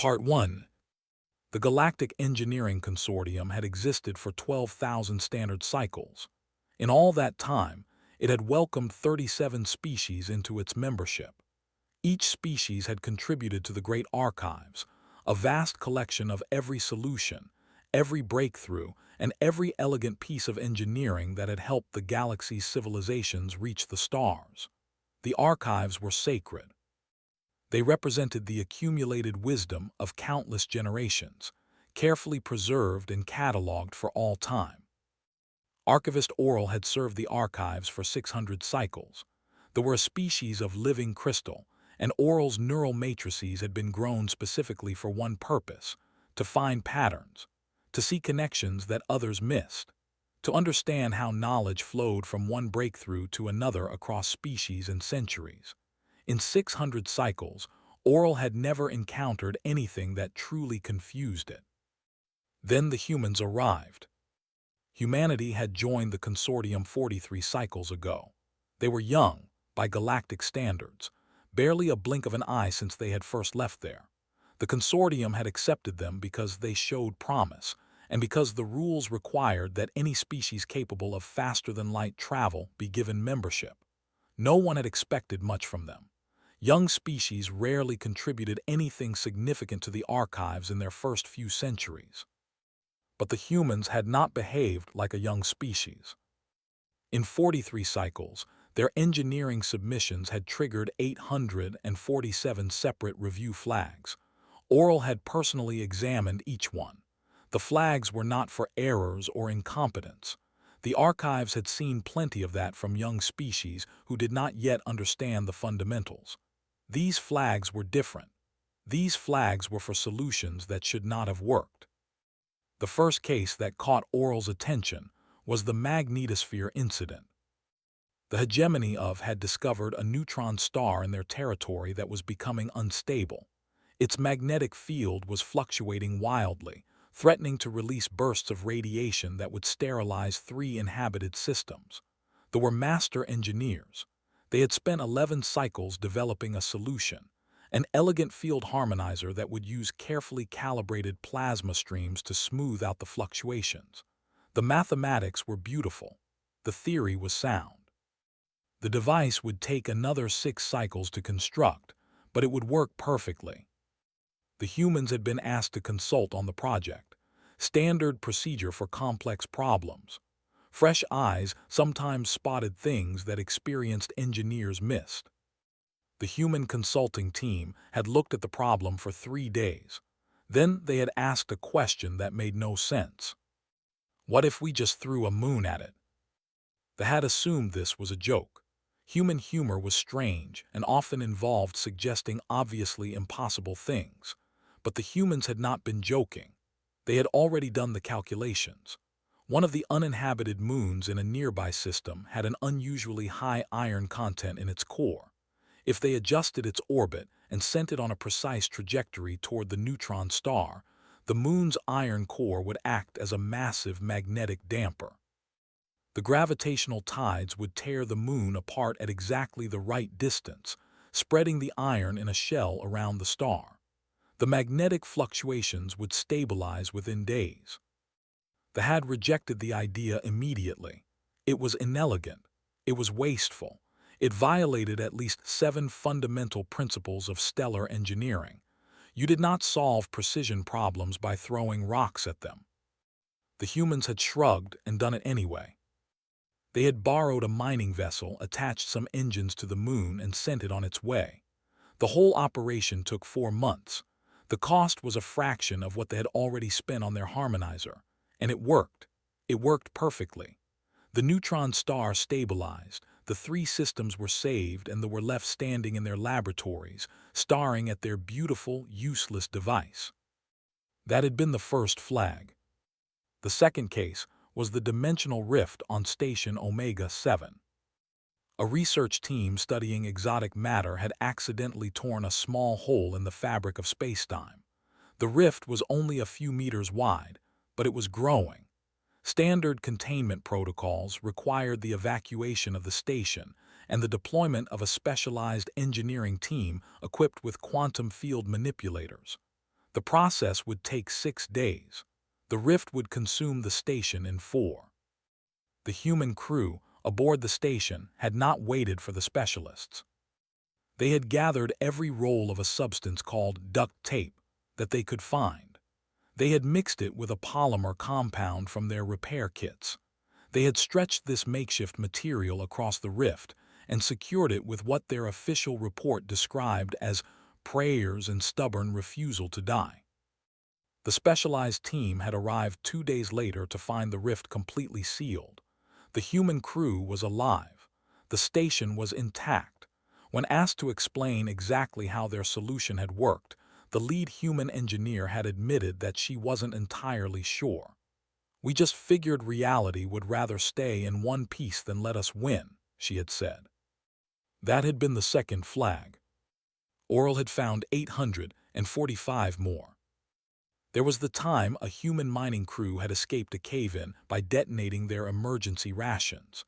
Part 1. The Galactic Engineering Consortium had existed for 12,000 standard cycles. In all that time, it had welcomed 37 species into its membership. Each species had contributed to the Great Archives, a vast collection of every solution, every breakthrough, and every elegant piece of engineering that had helped the galaxy's civilizations reach the stars. The archives were sacred. They represented the accumulated wisdom of countless generations, carefully preserved and cataloged for all time. Archivist Oral had served the archives for 600 cycles. There were a species of living crystal, and Oral's neural matrices had been grown specifically for one purpose: to find patterns, to see connections that others missed, to understand how knowledge flowed from one breakthrough to another across species and centuries. In 600 cycles, Oral had never encountered anything that truly confused it. Then the humans arrived. Humanity had joined the consortium 43 cycles ago. They were young, by galactic standards, barely a blink of an eye since they had first left there. The consortium had accepted them because they showed promise, and because the rules required that any species capable of faster-than-light travel be given membership. No one had expected much from them. Young species rarely contributed anything significant to the archives in their first few centuries. But the humans had not behaved like a young species. In 43 cycles, their engineering submissions had triggered 847 separate review flags. Oral had personally examined each one. The flags were not for errors or incompetence. The archives had seen plenty of that from young species who did not yet understand the fundamentals. These flags were different. These flags were for solutions that should not have worked. The first case that caught Oral's attention was the magnetosphere incident. The hegemony had discovered a neutron star in their territory that was becoming unstable. Its magnetic field was fluctuating wildly, threatening to release bursts of radiation that would sterilize 3 inhabited systems. There were master engineers. They had spent 11 cycles developing a solution, an elegant field harmonizer that would use carefully calibrated plasma streams to smooth out the fluctuations. The mathematics were beautiful. The theory was sound. The device would take another 6 cycles to construct, but it would work perfectly. The humans had been asked to consult on the project. Standard procedure for complex problems. Fresh eyes sometimes spotted things that experienced engineers missed. The human consulting team had looked at the problem for 3 days. Then they had asked a question that made no sense. What if we just threw a moon at it? They had assumed this was a joke. Human humor was strange and often involved suggesting obviously impossible things. But the humans had not been joking. They had already done the calculations. One of the uninhabited moons in a nearby system had an unusually high iron content in its core. If they adjusted its orbit and sent it on a precise trajectory toward the neutron star, the moon's iron core would act as a massive magnetic damper. The gravitational tides would tear the moon apart at exactly the right distance, spreading the iron in a shell around the star. The magnetic fluctuations would stabilize within days. They had rejected the idea immediately. It was inelegant. It was wasteful. It violated at least 7 fundamental principles of stellar engineering. You did not solve precision problems by throwing rocks at them. The humans had shrugged and done it anyway. They had borrowed a mining vessel, attached some engines to the moon, and sent it on its way. The whole operation took 4 months. The cost was a fraction of what they had already spent on their harmonizer. And it worked. It worked perfectly. The neutron star stabilized, the 3 systems were saved, and they were left standing in their laboratories, staring at their beautiful, useless device. That had been the first flag. The second case was the dimensional rift on Station Omega 7. A research team studying exotic matter had accidentally torn a small hole in the fabric of spacetime. The rift was only a few meters wide, but it was growing. Standard containment protocols required the evacuation of the station and the deployment of a specialized engineering team equipped with quantum field manipulators. The process would take 6 days. The rift would consume the station in 4. The human crew aboard the station had not waited for the specialists. They had gathered every roll of a substance called duct tape that they could find. They had mixed it with a polymer compound from their repair kits. They had stretched this makeshift material across the rift and secured it with what their official report described as prayers and stubborn refusal to die. The specialized team had arrived 2 days later to find the rift completely sealed. The human crew was alive. The station was intact. When asked to explain exactly how their solution had worked, the lead human engineer had admitted that she wasn't entirely sure. "We just figured reality would rather stay in one piece than let us win," she had said. That had been the second flag. Oral had found 845 more. There was the time a human mining crew had escaped a cave-in by detonating their emergency rations.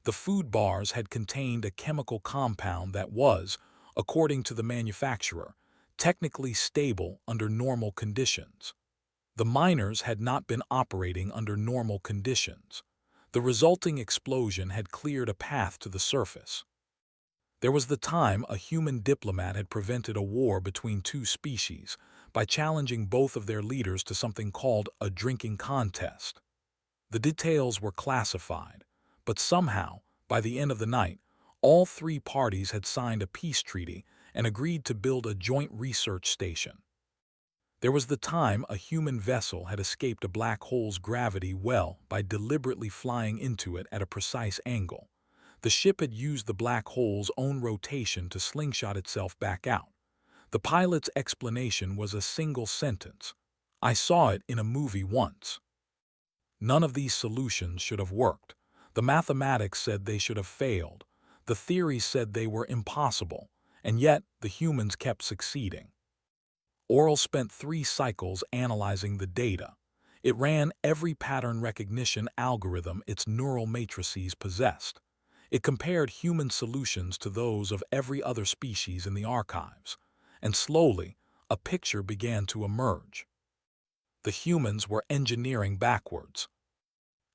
The food bars had contained a chemical compound that was, according to the manufacturer, technically stable under normal conditions. The miners had not been operating under normal conditions. The resulting explosion had cleared a path to the surface. There was the time a human diplomat had prevented a war between two species by challenging both of their leaders to something called a drinking contest. The details were classified, but somehow, by the end of the night, all 3 parties had signed a peace treaty and agreed to build a joint research station. There was the time a human vessel had escaped a black hole's gravity well by deliberately flying into it at a precise angle. The ship had used the black hole's own rotation to slingshot itself back out. The pilot's explanation was a single sentence: "I saw it in a movie once." None of these solutions should have worked. The mathematics said they should have failed. The theories said they were impossible, and yet the humans kept succeeding. Oral spent 3 cycles analyzing the data. It ran every pattern recognition algorithm its neural matrices possessed. It compared human solutions to those of every other species in the archives, and slowly, a picture began to emerge. The humans were engineering backwards.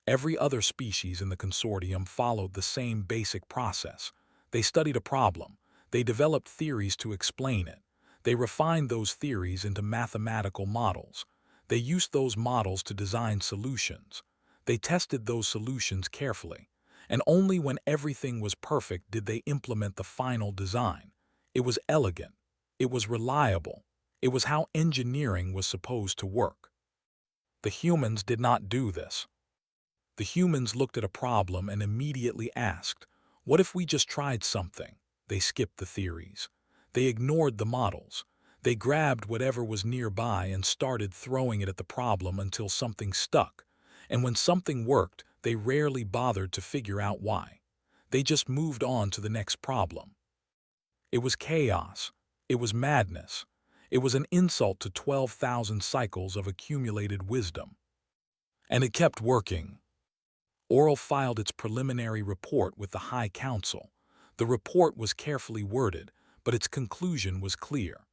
Every other species in the consortium followed the same basic process. They studied a problem. They developed theories to explain it. They refined those theories into mathematical models. They used those models to design solutions. They tested those solutions carefully. And only when everything was perfect did they implement the final design. It was elegant. It was reliable. It was how engineering was supposed to work. The humans did not do this. The humans looked at a problem and immediately asked, "What if we just tried something?" They skipped the theories. They ignored the models. They grabbed whatever was nearby and started throwing it at the problem until something stuck. And when something worked, they rarely bothered to figure out why. They just moved on to the next problem. It was chaos. It was madness. It was an insult to 12,000 cycles of accumulated wisdom. And it kept working. Oral filed its preliminary report with the High Council. The report was carefully worded, but its conclusion was clear.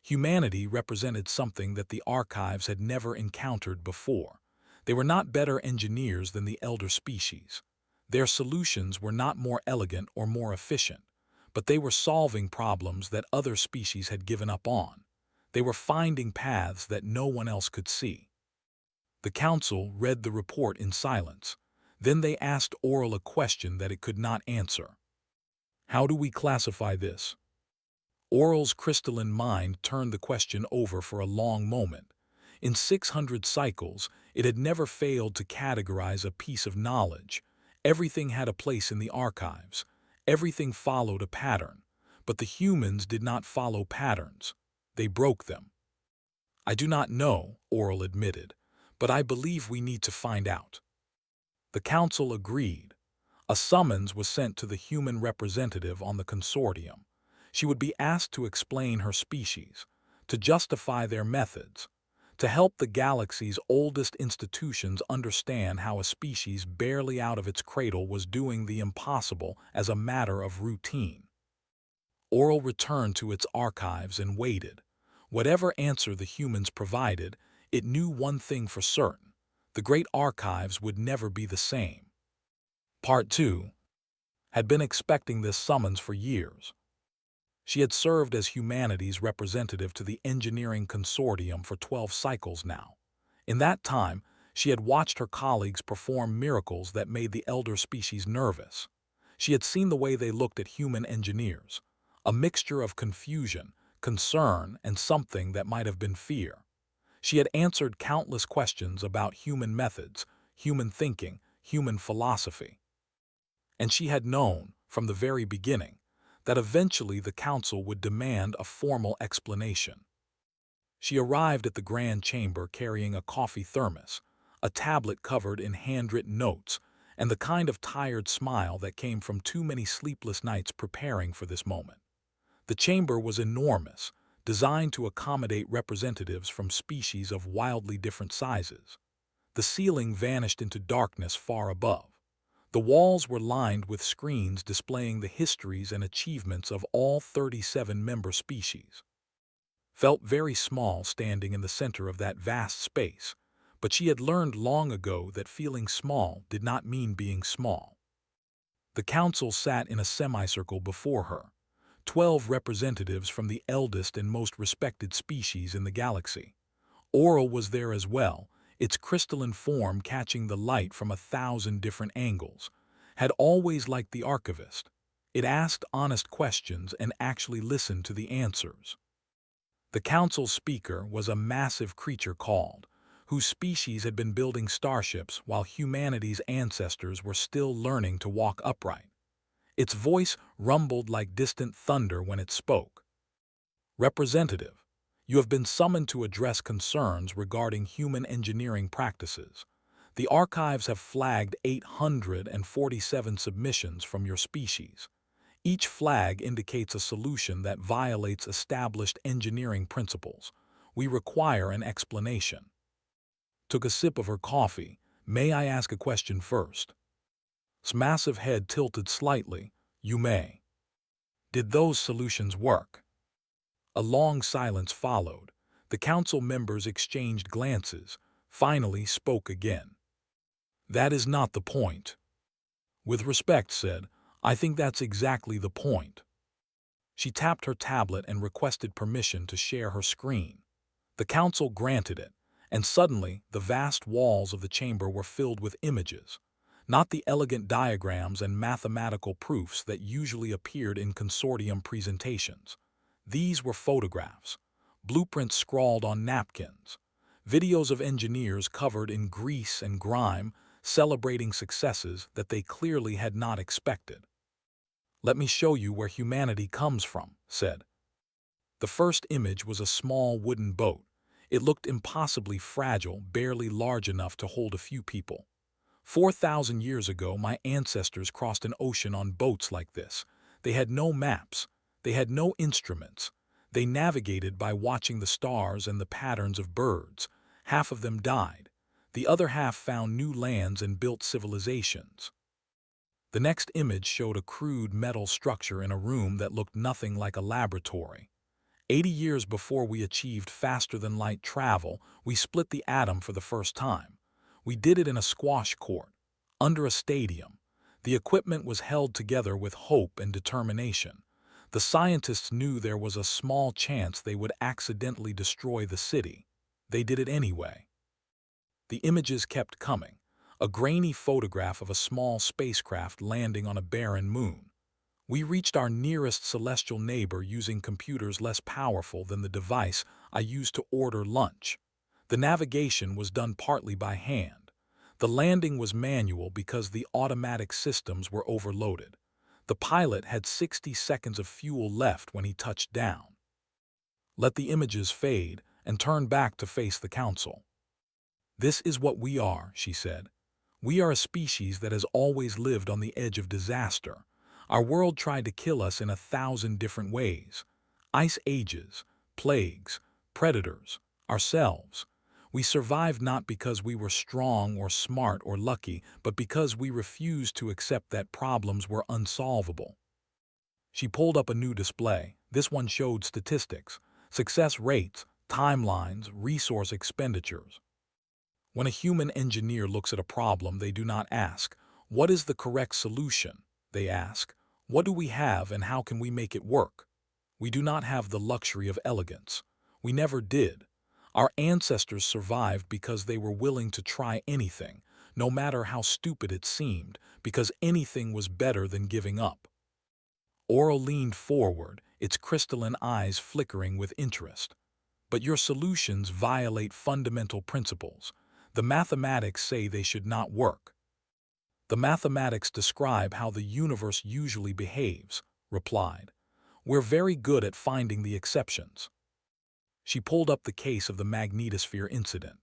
Humanity represented something that the archives had never encountered before. They were not better engineers than the elder species. Their solutions were not more elegant or more efficient, but they were solving problems that other species had given up on. They were finding paths that no one else could see. The council read the report in silence. Then they asked Oral a question that it could not answer. "How do we classify this?" Oral's crystalline mind turned the question over for a long moment. In 600 cycles, it had never failed to categorize a piece of knowledge. Everything had a place in the archives. Everything followed a pattern. But the humans did not follow patterns. They broke them. "I do not know," Oral admitted, "but I believe we need to find out." The council agreed. A summons was sent to the human representative on the consortium. She would be asked to explain her species, to justify their methods, to help the galaxy's oldest institutions understand how a species barely out of its cradle was doing the impossible as a matter of routine. Oral returned to its archives and waited. Whatever answer the humans provided, it knew one thing for certain: the great archives would never be the same. Part 2 had been expecting this summons for years. She had served as humanity's representative to the engineering consortium for 12 cycles now. In that time, she had watched her colleagues perform miracles that made the elder species nervous. She had seen the way they looked at human engineers, a mixture of confusion, concern, and something that might have been fear. She had answered countless questions about human methods, human thinking, human philosophy. And she had known, from the very beginning, that eventually the council would demand a formal explanation. She arrived at the grand chamber carrying a coffee thermos, a tablet covered in handwritten notes, and the kind of tired smile that came from too many sleepless nights preparing for this moment. The chamber was enormous, designed to accommodate representatives from species of wildly different sizes. The ceiling vanished into darkness far above. The walls were lined with screens displaying the histories and achievements of all 37 member species. Felt very small standing in the center of that vast space, but she had learned long ago that feeling small did not mean being small. The council sat in a semicircle before her, 12 representatives from the eldest and most respected species in the galaxy. Oral was there as well, its crystalline form catching the light from 1,000 different angles. Had always liked the archivist. It asked honest questions and actually listened to the answers. The council's speaker was a massive creature called, whose species had been building starships while humanity's ancestors were still learning to walk upright. Its voice rumbled like distant thunder when it spoke. Representative, you have been summoned to address concerns regarding human engineering practices. The archives have flagged 847 submissions from your species. Each flag indicates a solution that violates established engineering principles. We require an explanation. Took a sip of her coffee. May I ask a question first? His massive head tilted slightly. You may. Did those solutions work? A long silence followed. The council members exchanged glances, finally spoke again. That is not the point. With respect said, I think that's exactly the point. She tapped her tablet and requested permission to share her screen. The council granted it, and suddenly the vast walls of the chamber were filled with images, not the elegant diagrams and mathematical proofs that usually appeared in consortium presentations. These were photographs, blueprints scrawled on napkins, videos of engineers covered in grease and grime, celebrating successes that they clearly had not expected. Let me show you where humanity comes from, said. The first image was a small wooden boat. It looked impossibly fragile, barely large enough to hold a few people. 4,000 years ago, my ancestors crossed an ocean on boats like this. They had no maps. They had no instruments. They navigated by watching the stars and the patterns of birds. Half of them died. The other half found new lands and built civilizations. The next image showed a crude metal structure in a room that looked nothing like a laboratory. 80 years before we achieved faster-than-light travel, we split the atom for the first time. We did it in a squash court, under a stadium. The equipment was held together with hope and determination. The scientists knew there was a small chance they would accidentally destroy the city. They did it anyway. The images kept coming. A grainy photograph of a small spacecraft landing on a barren moon. We reached our nearest celestial neighbor using computers less powerful than the device I used to order lunch. The navigation was done partly by hand. The landing was manual because the automatic systems were overloaded. The pilot had 60 seconds of fuel left when he touched down. Let the images fade and turn back to face the council. This is what we are, she said. We are a species that has always lived on the edge of disaster. Our world tried to kill us in 1,000 different ways. Ice ages, plagues, predators, ourselves. We survived not because we were strong or smart or lucky, but because we refused to accept that problems were unsolvable. She pulled up a new display. This one showed statistics. success rates, timelines, resource expenditures. When a human engineer looks at a problem, they do not ask, "What is the correct solution?" They ask, "What do we have and how can we make it work?" We do not have the luxury of elegance. We never did. Our ancestors survived because they were willing to try anything, no matter how stupid it seemed, because anything was better than giving up. Oral leaned forward, its crystalline eyes flickering with interest. But your solutions violate fundamental principles. The mathematics say they should not work. The mathematics describe how the universe usually behaves, replied. We're very good at finding the exceptions. She pulled up the case of the magnetosphere incident.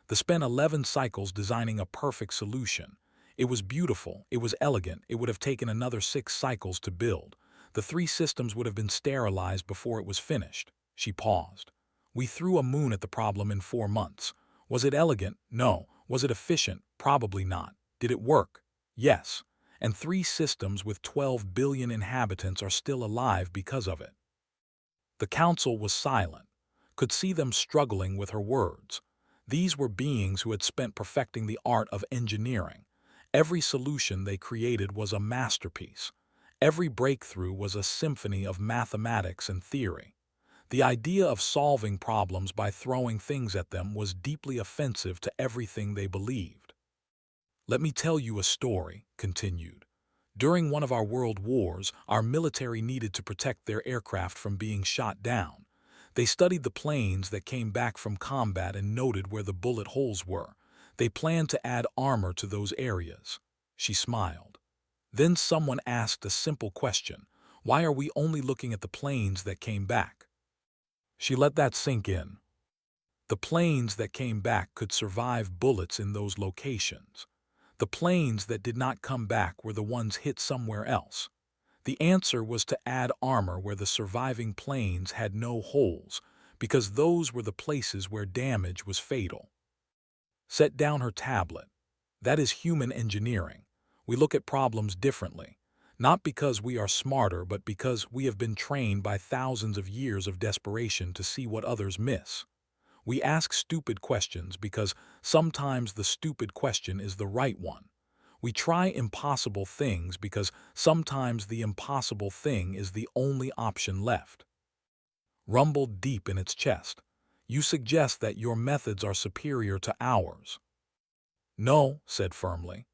They spent 11 cycles designing a perfect solution. It was beautiful, it was elegant, it would have taken another 6 cycles to build. The 3 systems would have been sterilized before it was finished. She paused. We threw a moon at the problem in 4 months. Was it elegant? No. Was it efficient? Probably not. Did it work? Yes. And 3 systems with 12 billion inhabitants are still alive because of it. The council was silent, could see them struggling with her words. These were beings who had spent perfecting the art of engineering. Every solution they created was a masterpiece. Every breakthrough was a symphony of mathematics and theory. The idea of solving problems by throwing things at them was deeply offensive to everything they believed. Let me tell you a story, continued. During one of our world wars, our military needed to protect their aircraft from being shot down. They studied the planes that came back from combat and noted where the bullet holes were. They planned to add armor to those areas. She smiled. Then someone asked a simple question. Why are we only looking at the planes that came back? She let that sink in. The planes that came back could survive bullets in those locations. The planes that did not come back were the ones hit somewhere else. The answer was to add armor where the surviving planes had no holes, because those were the places where damage was fatal. Set down her tablet. That is human engineering. We look at problems differently, not because we are smarter, but because we have been trained by thousands of years of desperation to see what others miss. We ask stupid questions because sometimes the stupid question is the right one. We try impossible things because sometimes the impossible thing is the only option left. Rumbled deep in its chest. You suggest that your methods are superior to ours. No, said firmly.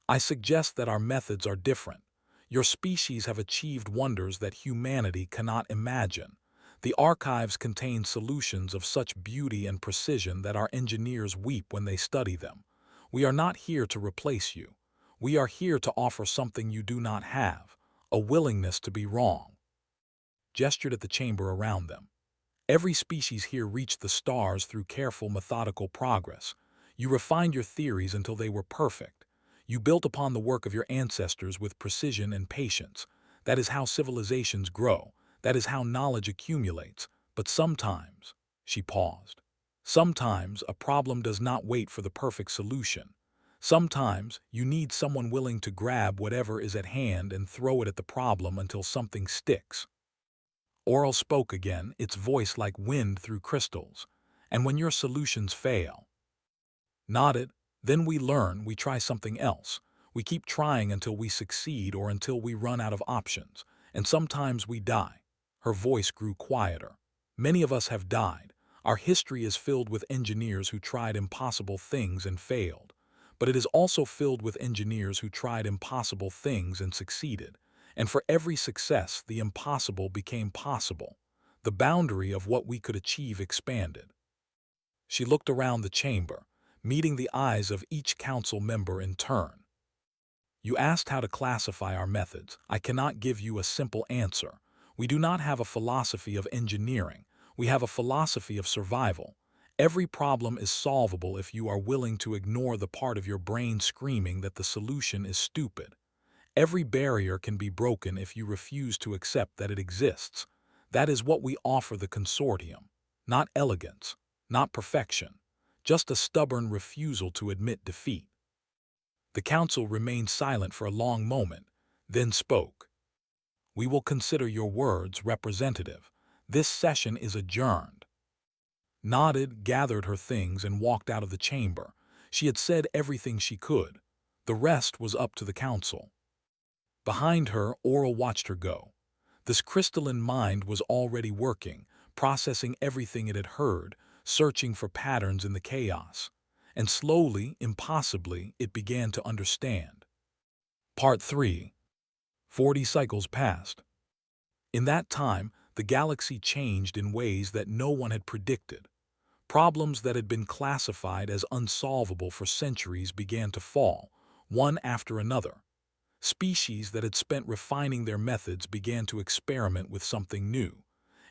I suggest that our methods are different. Your species have achieved wonders that humanity cannot imagine. The archives contain solutions of such beauty and precision that our engineers weep when they study them. We are not here to replace you. We are here to offer something you do not have, a willingness to be wrong. Gestured at the chamber around them. Every species here reached the stars through careful, methodical progress. You refined your theories until they were perfect. You built upon the work of your ancestors with precision and patience. That is how civilizations grow. That is how knowledge accumulates. But sometimes, she paused, sometimes a problem does not wait for the perfect solution. Sometimes you need someone willing to grab whatever is at hand and throw it at the problem until something sticks. Oral spoke again, its voice like wind through crystals. And when your solutions fail, nodded, then we learn, we try something else. We keep trying until we succeed or until we run out of options. And sometimes we die. Her voice grew quieter. Many of us have died. Our history is filled with engineers who tried impossible things and failed. But it is also filled with engineers who tried impossible things and succeeded. And for every success, the impossible became possible. The boundary of what we could achieve expanded. She looked around the chamber, meeting the eyes of each council member in turn. You asked how to classify our methods. I cannot give you a simple answer. We do not have a philosophy of engineering. We have a philosophy of survival. Every problem is solvable if you are willing to ignore the part of your brain screaming that the solution is stupid. Every barrier can be broken if you refuse to accept that it exists. That is what we offer the consortium. Not elegance, not perfection, just a stubborn refusal to admit defeat. The council remained silent for a long moment, then spoke. We will consider your words representative. This session is adjourned. Nodded, gathered her things, and walked out of the chamber. She had said everything she could. The rest was up to the council. Behind her, Oral watched her go. This crystalline mind was already working, processing everything it had heard, searching for patterns in the chaos. And slowly, impossibly, it began to understand. Part 3. 40 cycles passed. In that time, the galaxy changed in ways that no one had predicted. Problems that had been classified as unsolvable for centuries began to fall, one after another. Species that had spent refining their methods began to experiment with something new.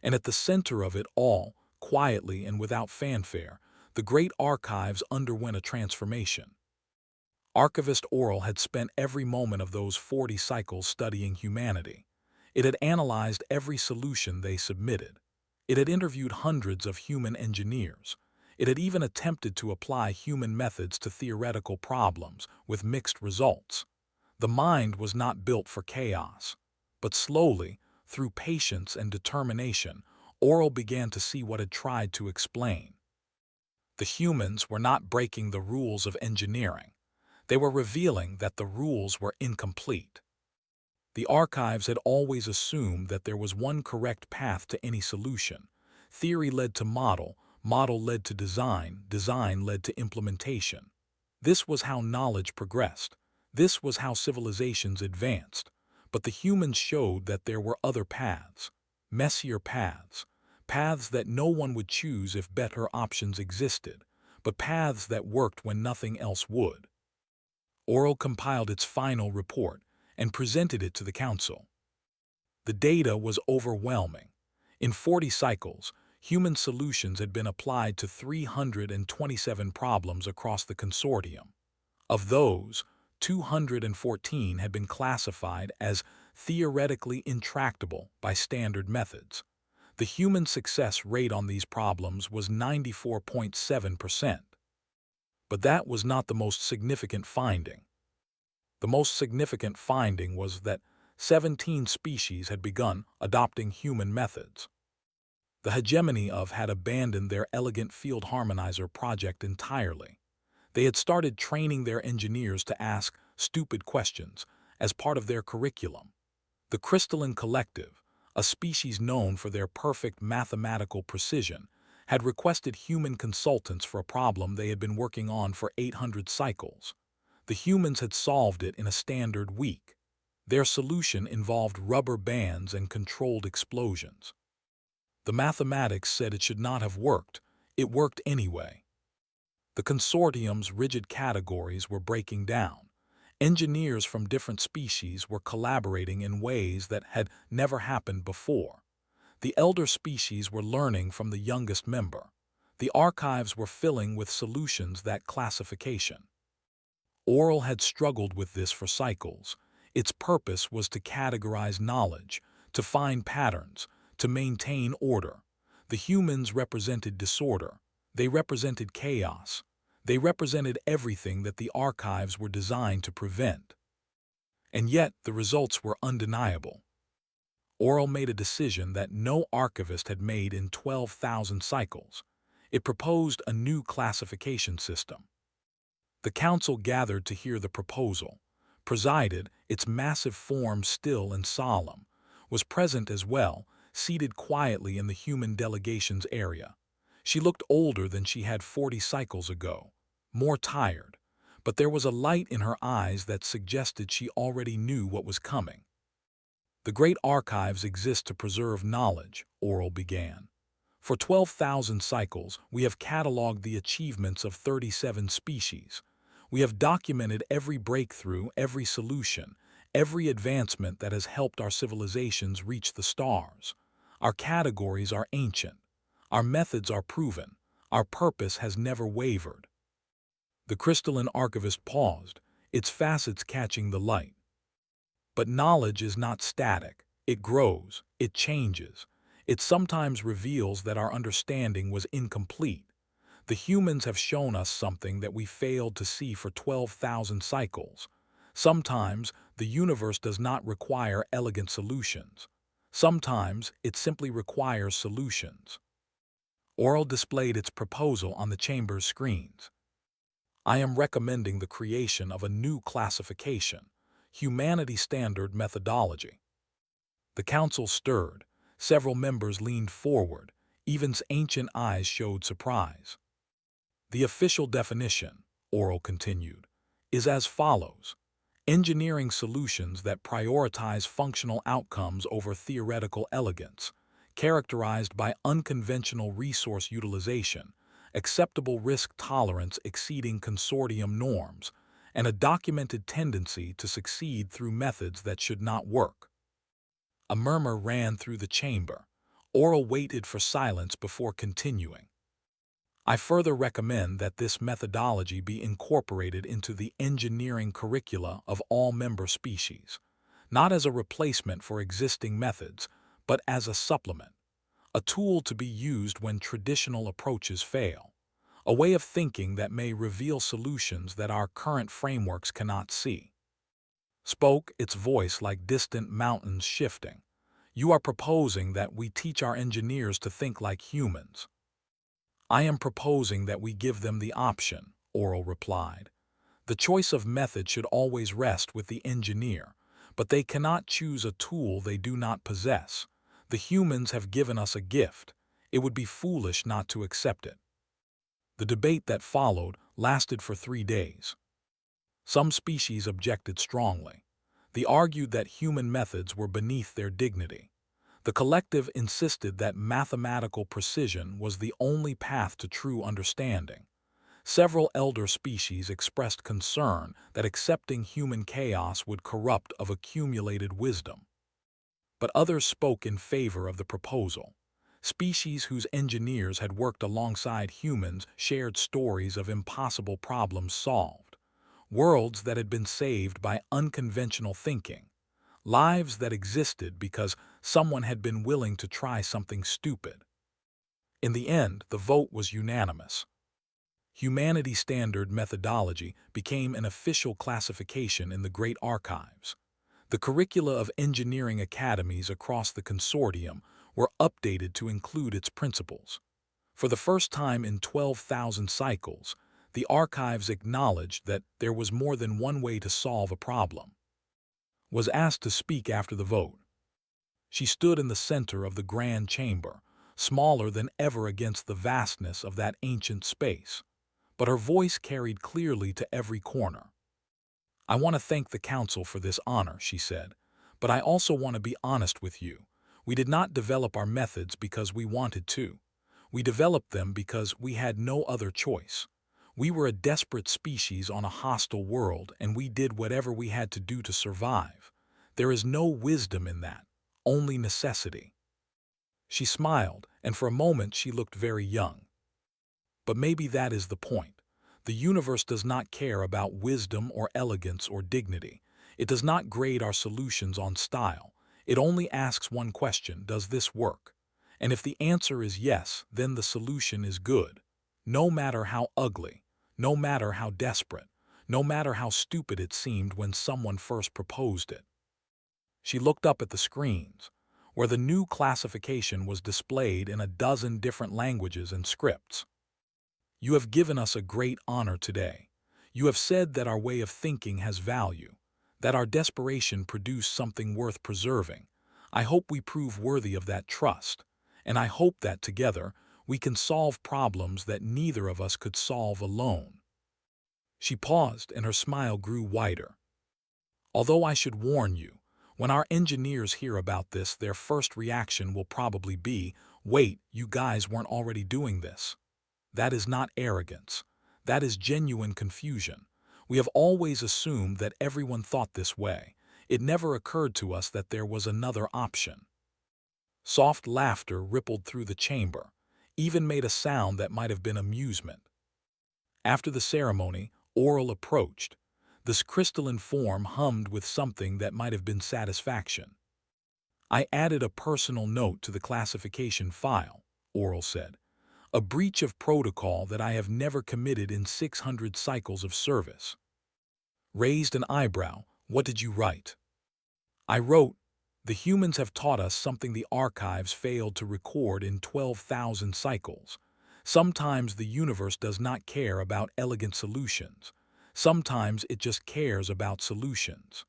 And at the center of it all, quietly and without fanfare, the great archives underwent a transformation. Archivist Oral had spent every moment of those 40 cycles studying humanity. It had analyzed every solution they submitted. It had interviewed hundreds of human engineers. It had even attempted to apply human methods to theoretical problems with mixed results. The mind was not built for chaos. But slowly, through patience and determination, Oral began to see what it tried to explain. The humans were not breaking the rules of engineering. They were revealing that the rules were incomplete. The archives had always assumed that there was one correct path to any solution. Theory led to model, model led to design, design led to implementation. This was how knowledge progressed. This was how civilizations advanced. But the humans showed that there were other paths, messier paths, paths that no one would choose if better options existed, but paths that worked when nothing else would. Oral compiled its final report and presented it to the council. The data was overwhelming. In 40 cycles, human solutions had been applied to 327 problems across the consortium. Of those, 214 had been classified as theoretically intractable by standard methods. The human success rate on these problems was 94.7%. But that was not the most significant finding. The most significant finding was that 17 species had begun adopting human methods. The hegemony of had abandoned their elegant field harmonizer project entirely. They had started training their engineers to ask stupid questions as part of their curriculum. The Crystalline Collective, a species known for their perfect mathematical precision, had requested human consultants for a problem they had been working on for 800 cycles. The humans had solved it in a standard week. Their solution involved rubber bands and controlled explosions. The mathematics said it should not have worked. It worked anyway. The consortium's rigid categories were breaking down. Engineers from different species were collaborating in ways that had never happened before. The elder species were learning from the youngest member. The archives were filling with solutions that classification. Oral had struggled with this for cycles. Its purpose was to categorize knowledge, to find patterns, to maintain order. The humans represented disorder. They represented chaos. They represented everything that the archives were designed to prevent. And yet the results were undeniable. Oral made a decision that no archivist had made in 12,000 cycles. It proposed a new classification system. The council gathered to hear the proposal. Presided, its massive form still and solemn, was present as well, seated quietly in the human delegation's area. She looked older than she had 40 cycles ago, more tired, but there was a light in her eyes that suggested she already knew what was coming. The great archives exist to preserve knowledge, Oral began. For 12,000 cycles, we have cataloged the achievements of 37 species. We have documented every breakthrough, every solution, every advancement that has helped our civilizations reach the stars. Our categories are ancient. Our methods are proven. Our purpose has never wavered. The crystalline archivist paused, its facets catching the light. But knowledge is not static. It grows. It changes. It sometimes reveals that our understanding was incomplete. The humans have shown us something that we failed to see for 12,000 cycles. Sometimes the universe does not require elegant solutions. Sometimes it simply requires solutions. Oral displayed its proposal on the chamber's screens. I am recommending the creation of a new classification, Humanity Standard Methodology. The council stirred. Several members leaned forward. Evan's ancient eyes showed surprise. The official definition, Oral continued, is as follows: engineering solutions that prioritize functional outcomes over theoretical elegance, characterized by unconventional resource utilization, acceptable risk tolerance exceeding consortium norms, and a documented tendency to succeed through methods that should not work. A murmur ran through the chamber. Oral waited for silence before continuing. I further recommend that this methodology be incorporated into the engineering curricula of all member species, not as a replacement for existing methods, but as a supplement, a tool to be used when traditional approaches fail, a way of thinking that may reveal solutions that our current frameworks cannot see. Spoke, its voice like distant mountains shifting. You are proposing that we teach our engineers to think like humans. I am proposing that we give them the option, Oral replied. The choice of method should always rest with the engineer, but they cannot choose a tool they do not possess. The humans have given us a gift. It would be foolish not to accept it. The debate that followed lasted for 3 days. Some species objected strongly. They argued that human methods were beneath their dignity. The collective insisted that mathematical precision was the only path to true understanding. Several elder species expressed concern that accepting human chaos would corrupt of accumulated wisdom. But others spoke in favor of the proposal. Species whose engineers had worked alongside humans shared stories of impossible problems solved, worlds that had been saved by unconventional thinking, lives that existed because someone had been willing to try something stupid. In the end, the vote was unanimous. Humanity Standard Methodology became an official classification in the Great Archives. The curricula of engineering academies across the consortium were updated to include its principles. For the first time in 12,000 cycles, the archives acknowledged that there was more than one way to solve a problem. Was asked to speak after the vote. She stood in the center of the grand chamber, smaller than ever against the vastness of that ancient space, but her voice carried clearly to every corner. I want to thank the council for this honor, she said, but I also want to be honest with you. We did not develop our methods because we wanted to. We developed them because we had no other choice. We were a desperate species on a hostile world, and we did whatever we had to do to survive. There is no wisdom in that, only necessity. She smiled, and for a moment she looked very young. But maybe that is the point. The universe does not care about wisdom or elegance or dignity. It does not grade our solutions on style. It only asks one question: does this work? And if the answer is yes, then the solution is good. No matter how ugly, no matter how desperate, no matter how stupid it seemed when someone first proposed it. She looked up at the screens, where the new classification was displayed in a dozen different languages and scripts. You have given us a great honor today. You have said that our way of thinking has value, that our desperation produced something worth preserving. I hope we prove worthy of that trust, and I hope that together we can solve problems that neither of us could solve alone. She paused, and her smile grew wider. Although I should warn you, when our engineers hear about this, their first reaction will probably be, "Wait, you guys weren't already doing this?" That is not arrogance. That is genuine confusion. We have always assumed that everyone thought this way. It never occurred to us that there was another option. Soft laughter rippled through the chamber, even made a sound that might have been amusement. After the ceremony, Oral approached. This crystalline form hummed with something that might have been satisfaction. I added a personal note to the classification file, Oral said. A breach of protocol that I have never committed in 600 cycles of service. Raised an eyebrow. What did you write? I wrote, The humans have taught us something the archives failed to record in 12,000 cycles. Sometimes the universe does not care about elegant solutions. Sometimes it just cares about solutions.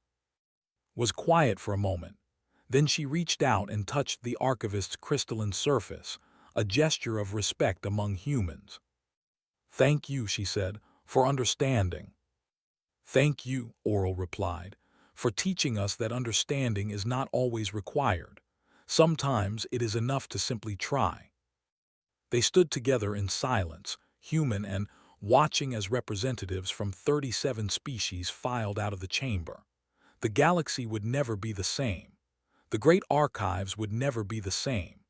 Was quiet for a moment. Then she reached out and touched the archivist's crystalline surface, a gesture of respect among humans. "Thank you," she said, "for understanding." "Thank you," Oral replied, "for teaching us that understanding is not always required. Sometimes it is enough to simply try." They stood together in silence, human and watching as representatives from 37 species filed out of the chamber. The galaxy would never be the same. The great archives would never be the same.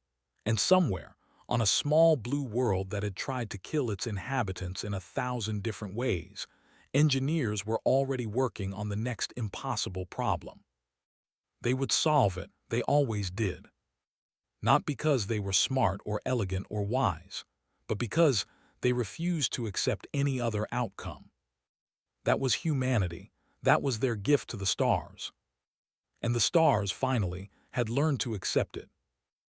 And somewhere, on a small blue world that had tried to kill its inhabitants in 1,000 different ways, engineers were already working on the next impossible problem. They would solve it, they always did. Not because they were smart or elegant or wise, but because they refused to accept any other outcome. That was humanity. That was their gift to the stars. And the stars, finally, had learned to accept it.